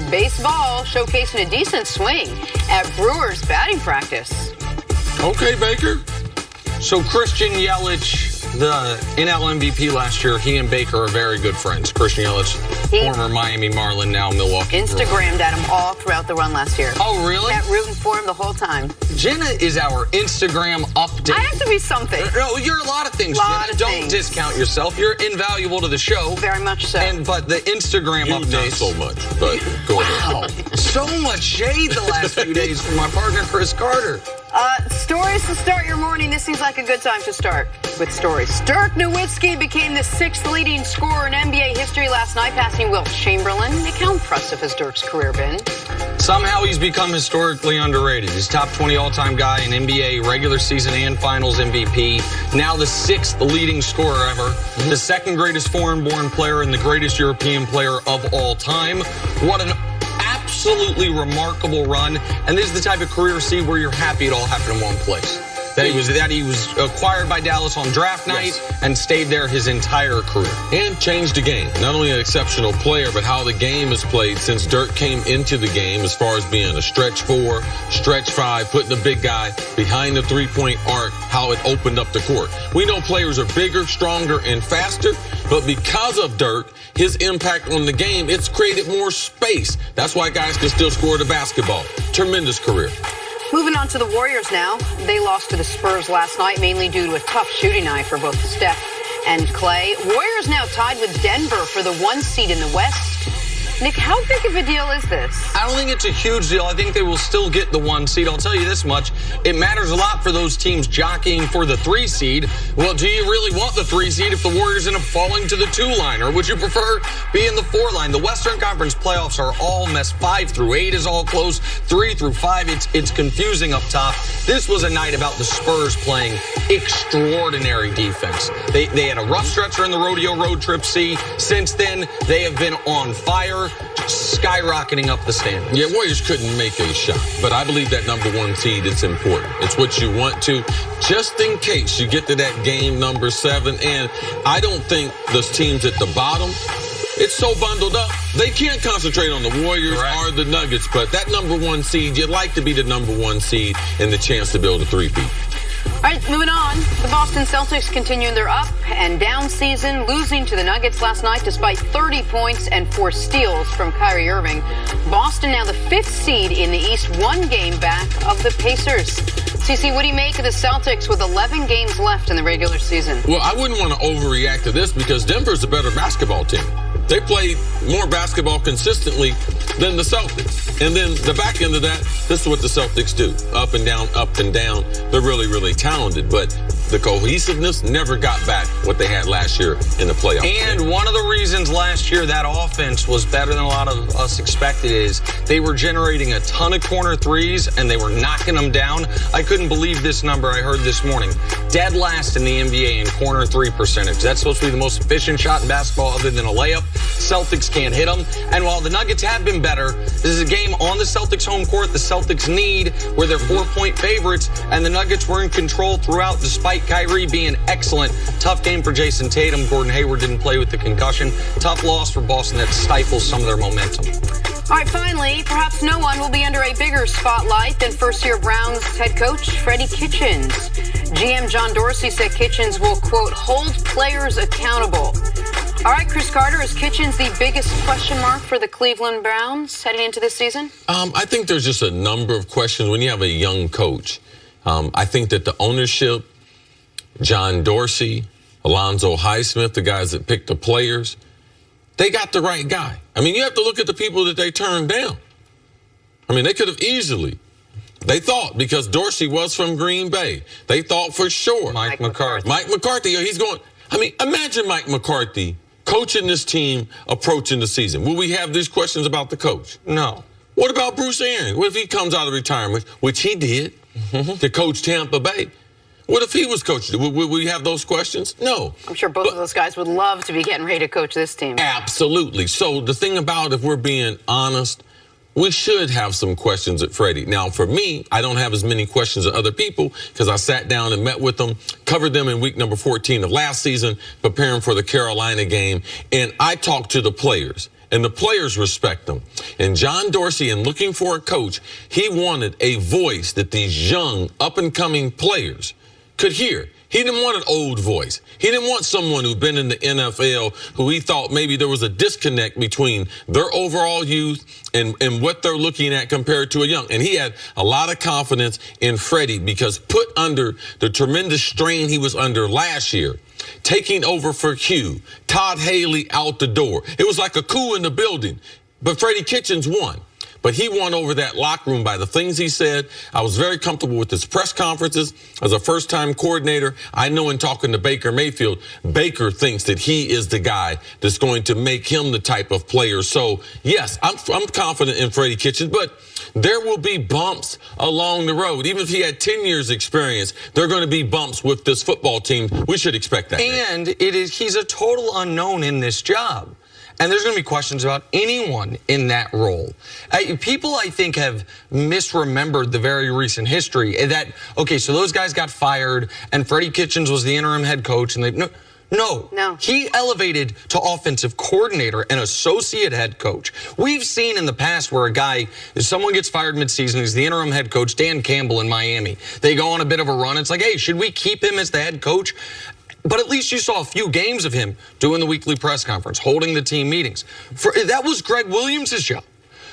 baseball showcasing a decent swing at Brewers batting practice. Okay, Baker. So Christian Yelich, the NL MVP last year, he and Baker are very good friends. Christian Yelich, former Miami Marlin, now Milwaukee. Instagrammed at him all throughout the run last year. Oh, really? Kept rooting for him the whole time. Jenna is our Instagram update. I have to be something. No, you're a lot of things, Jenna. Don't discount yourself. You're invaluable to the show. Very much so. But the Instagram updates. Not so much, but go ahead. Wow. So much shade the last few days from my partner, Chris Carter. Stories to start your morning. This seems like a good time to start with stories. Dirk Nowitzki became the 6th leading scorer in NBA history last night, passing Wilt Chamberlain. Nick, how impressive has Dirk's career been? Somehow he's become historically underrated. He's top 20 all-time guy in NBA regular season and finals MVP. Now the 6th leading scorer ever. The 2nd greatest foreign-born player and the greatest European player of all time. What an absolutely remarkable run. And this is the type of career see where you're happy it all happened in one place. That he was acquired by Dallas on draft night and stayed there his entire career. And changed the game. Not only an exceptional player, but how the game is played since Dirk came into the game as far as being a stretch 4, stretch 5, putting the big guy behind the three-point arc, how it opened up the court. We know players are bigger, stronger, and faster, but because of Dirk, his impact on the game, it's created more space. That's why guys can still score the basketball. Tremendous career. Moving on to the Warriors now. They lost to the Spurs last night, mainly due to a tough shooting night for both Steph and Clay. Warriors now tied with Denver for the 1 seed in the West. Nick, how big of a deal is this? I don't think it's a huge deal. I think they will still get the 1 seed. I'll tell you this much. It matters a lot for those teams jockeying for the 3 seed. Well, do you really want the 3 seed if the Warriors end up falling to the 2 line? Or would you prefer being the 4 line? The Western Conference playoffs are all messed. 5 through 8 is all close. 3 through 5, it's confusing up top. This was a night about the Spurs playing extraordinary defense. They had a rough stretch during the rodeo road trip C. Since then, they have been on fire, skyrocketing up the standings. Yeah, Warriors couldn't make a shot, but I believe that number 1 seed, it's important. It's what you want to, just in case you get to that game number 7. And I don't think those teams at the bottom, it's so bundled up, they can't concentrate on the Warriors or the Nuggets, but that number 1 seed, you'd like to be the number 1 seed and the chance to build a 3-peat. All right, moving on. The Boston Celtics continuing their up and down season, losing to the Nuggets last night despite 30 points and 4 steals from Kyrie Irving. Boston now the 5th seed in the East, 1 game back of the Pacers. CC, what do you make of the Celtics with 11 games left in the regular season? Well, I wouldn't want to overreact to this because Denver's a better basketball team. They played more basketball consistently than the Celtics. And then the back end of that, this is what the Celtics do. Up and down, up and down. They're really, really talented. But the cohesiveness never got back what they had last year in the playoffs. And one of the reasons last year that offense was better than a lot of us expected is they were generating a ton of corner threes and they were knocking them down. I couldn't believe this number I heard this morning. Dead last in the NBA in corner 3 percentage. That's supposed to be the most efficient shot in basketball other than a layup. Celtics can't hit them. And while the Nuggets have been better, this is a game on the Celtics home court the Celtics need where they're 4-point favorites, and the Nuggets were in control throughout despite Kyrie being excellent. Tough game for Jason Tatum. Gordon Hayward didn't play with the concussion. Tough loss for Boston that stifles some of their momentum. All right, finally, perhaps no one will be under a bigger spotlight than first-year Browns head coach Freddie Kitchens. GM John Dorsey said Kitchens will, quote, hold players accountable. All right, Chris Carter, is Kitchens the biggest question mark for the Cleveland Browns heading into this season? I think there's just a number of questions when you have a young coach. I think that the ownership, John Dorsey, Alonzo Highsmith, the guys that picked the players, they got the right guy. I mean, you have to look at the people that they turned down. I mean, they could have easily. They thought, because Dorsey was from Green Bay, they thought for sure. Mike McCarthy. Mike McCarthy, he's going. I mean, imagine Mike McCarthy coaching this team approaching the season. Will we have these questions about the coach? No. What about Bruce Arians? What if he comes out of retirement, which he did, to coach Tampa Bay? What if he was coaching? Would we have those questions? No. I'm sure both of those guys would love to be getting ready to coach this team. Absolutely. So the thing about, if we're being honest, we should have some questions at Freddie. Now, for me, I don't have as many questions as other people because I sat down and met with them, covered them in week number 14 of last season, preparing for the Carolina game, and I talked to the players. and the players respect him. And John Dorsey, in looking for a coach, he wanted a voice that these young, up-and-coming players could hear. He didn't want an old voice. He didn't want someone who'd been in the NFL who he thought maybe there was a disconnect between their overall youth and what they're looking at compared to a young. And he had a lot of confidence in Freddie because put under the tremendous strain he was under last year, taking over for Hugh, Todd Haley out the door. It was like a coup in the building, but Freddie Kitchens won. But he won over that locker room by the things he said. I was very comfortable with his press conferences. As a first-time coordinator, I know in talking to Baker Mayfield, Baker thinks that he is the guy that's going to make him the type of player. So, yes, I'm confident in Freddie Kitchens, but there will be bumps along the road. Even if he had 10 years experience, there are going to be bumps with this football team. We should expect that. And he's a total unknown in this job. And there's going to be questions about anyone in that role. People, I think, have misremembered the very recent history. That, okay, so those guys got fired, and Freddie Kitchens was the interim head coach, and No. He elevated to offensive coordinator and associate head coach. We've seen in the past where someone gets fired midseason, he's the interim head coach, Dan Campbell in Miami. They go on a bit of a run. It's like, hey, should we keep him as the head coach? But at least you saw a few games of him doing the weekly press conference, holding the team meetings. That was Greg Williams' job.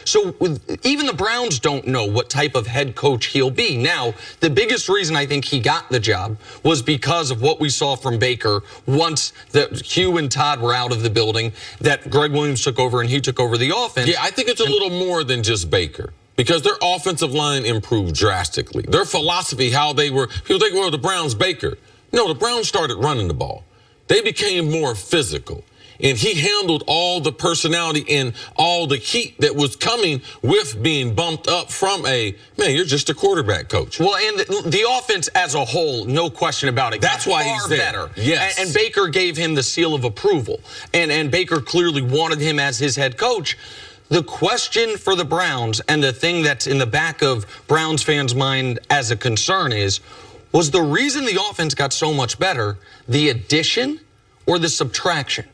So even the Browns don't know what type of head coach he'll be. Now, the biggest reason I think he got the job was because of what we saw from Baker once that Hugh and Todd were out of the building, that Greg Williams took over and he took over the offense. Yeah, I think it's a little more than just Baker, because their offensive line improved drastically. Their philosophy, how they were, people think, well, the Browns, Baker. No, the Browns started running the ball. They became more physical. And he handled all the personality and all the heat that was coming with being bumped up from man, you're just a quarterback coach. Well, and the offense as a whole, no question about it. That's why he's there. Better. Yes. And Baker gave him the seal of approval. And Baker clearly wanted him as his head coach. The question for the Browns, and the thing that's in the back of Browns fans' mind as a concern is, was the reason the offense got so much better the addition or the subtraction?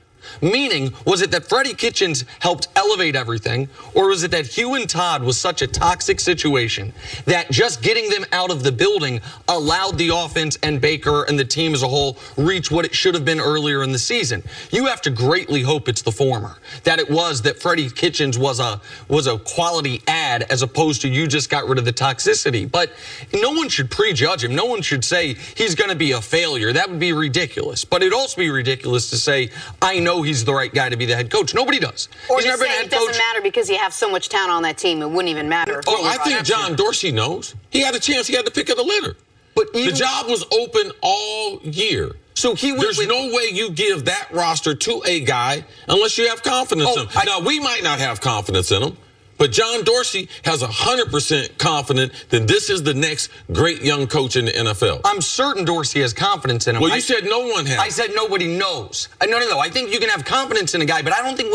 Meaning, was it that Freddie Kitchens helped elevate everything, or was it that Hugh and Todd was such a toxic situation that just getting them out of the building allowed the offense and Baker and the team as a whole reach what it should have been earlier in the season? You have to greatly hope it's the former, that it was that Freddie Kitchens was a quality add as opposed to you just got rid of the toxicity. But no one should prejudge him. No one should say he's going to be a failure. That would be ridiculous. But it'd also be ridiculous to say, I know he's the right guy to be the head coach. Nobody does. Or he's never been a head coach. It doesn't matter because you have so much talent on that team. It wouldn't even matter. Oh, I think John Dorsey knows. He had a chance. He had the pick of the litter. But the job was open all year. So there's no way you give that roster to a guy unless you have confidence in him. Now, we might not have confidence in him, but John Dorsey has 100% confidence that this is the next great young coach in the NFL. I'm certain Dorsey has confidence in him. Well, you said no one has. I said nobody knows. No. I think you can have confidence in a guy, but I don't think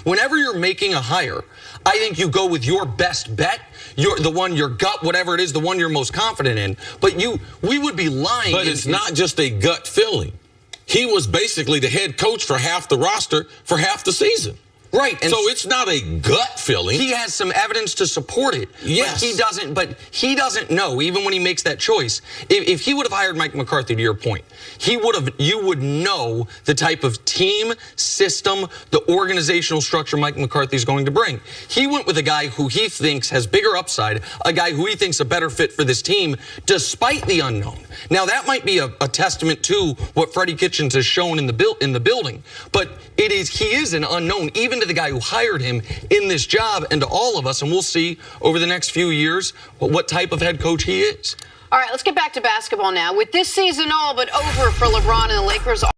whenever you're making a hire, I think you go with your best bet, your gut, whatever it is, the one you're most confident in. But we would be lying. But it's not just a gut feeling. He was basically the head coach for half the roster for half the season. Right. And so it's not a gut feeling. He has some evidence to support it. Yes. But he doesn't know, even when he makes that choice. If he would have hired Mike McCarthy, to your point, you would know the type of team, system, the organizational structure Mike McCarthy is going to bring. He went with a guy who he thinks has bigger upside, a guy who he thinks a better fit for this team, despite the unknown. Now, that might be a testament to what Freddie Kitchens has shown in the building, but he is an unknown, even to the guy who hired him in this job and to all of us, and we'll see over the next few years what type of head coach he is. All right, let's get back to basketball now. With this season all but over for LeBron and the Lakers.